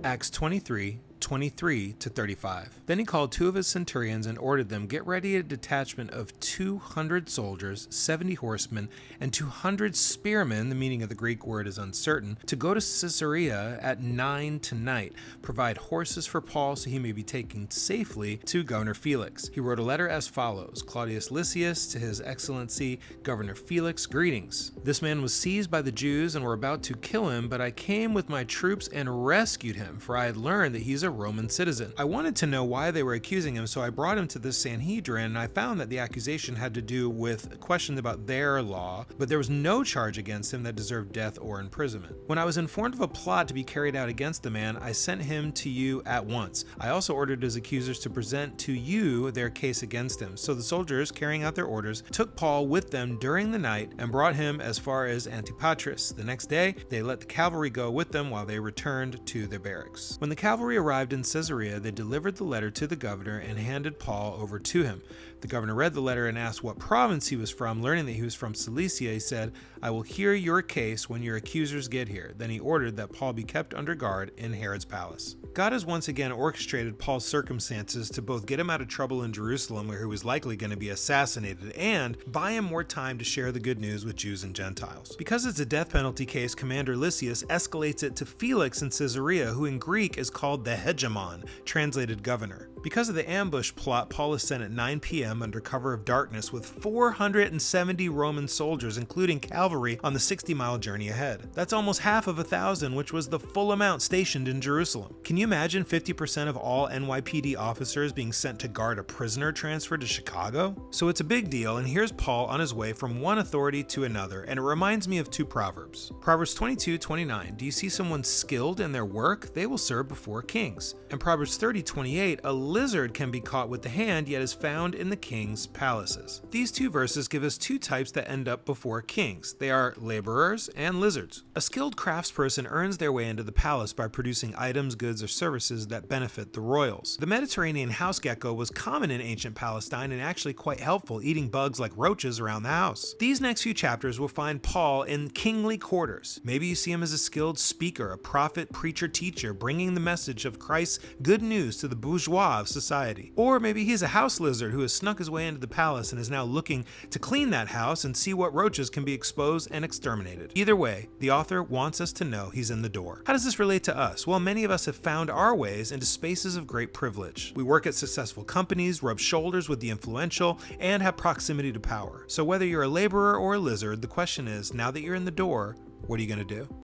Acts 23:23-35. Then he called 2 of his centurions and ordered them, "Get ready a detachment of 200 soldiers, 70 horsemen, and 200 spearmen," the meaning of the Greek word is uncertain, "to go to Caesarea at 9 tonight. Provide horses for Paul so he may be taken safely to Governor Felix." He wrote a letter as follows: "Claudius Lysias, to his excellency Governor Felix, greetings. This man was seized by the Jews and were about to kill him, but I came with my troops and rescued him, for I had learned that he's a Roman citizen. I wanted to know why they were accusing him, so I brought him to the Sanhedrin, and I found that the accusation had to do with questions about their law, but there was no charge against him that deserved death or imprisonment. When I was informed of a plot to be carried out against the man, I sent him to you at once. I also ordered his accusers to present to you their case against him." So the soldiers, carrying out their orders, took Paul with them during the night and brought him as far as Antipatris. The next day, they let the cavalry go with them while they returned to their barracks. When the cavalry arrived in Caesarea, they delivered the letter to the governor and handed Paul over to him. The governor read the letter and asked what province he was from. Learning that he was from Cilicia, he said, "I will hear your case when your accusers get here." Then he ordered that Paul be kept under guard in Herod's palace. God has once again orchestrated Paul's circumstances to both get him out of trouble in Jerusalem, where he was likely going to be assassinated, and buy him more time to share the good news with Jews and Gentiles. Because it's a death penalty case, Commander Lysias escalates it to Felix in Caesarea, who in Greek is called the hegemon, translated governor. Because of the ambush plot, Paul is sent at 9 p.m. under cover of darkness with 470 Roman soldiers, including cavalry, on the 60-mile journey ahead. That's almost half of 1,000, which was the full amount stationed in Jerusalem. Can you imagine 50% of all NYPD officers being sent to guard a prisoner transferred to Chicago? So it's a big deal, and here's Paul on his way from one authority to another, and it reminds me of 2 Proverbs. Proverbs 22:29, "Do you see someone skilled in their work? They will serve before kings." And Proverbs 30:28, "A lizard can be caught with the hand, yet is found in the king's palaces." These 2 verses give us 2 types that end up before kings. They are laborers and lizards. A skilled craftsperson earns their way into the palace by producing items, goods, or services that benefit the royals. The Mediterranean house gecko was common in ancient Palestine and actually quite helpful, eating bugs like roaches around the house. These next few chapters will find Paul in kingly quarters. Maybe you see him as a skilled speaker, a prophet, preacher, teacher, bringing the message of Christ's good news to the bourgeois of society. Or maybe he's a house lizard who has snuck his way into the palace and is now looking to clean that house and see what roaches can be exposed and exterminated. Either way, the author wants us to know he's in the door. How does this relate to us? Well, many of us have found our ways into spaces of great privilege. We work at successful companies, rub shoulders with the influential, and have proximity to power. So whether you're a laborer or a lizard, the question is, now that you're in the door, what are you going to do?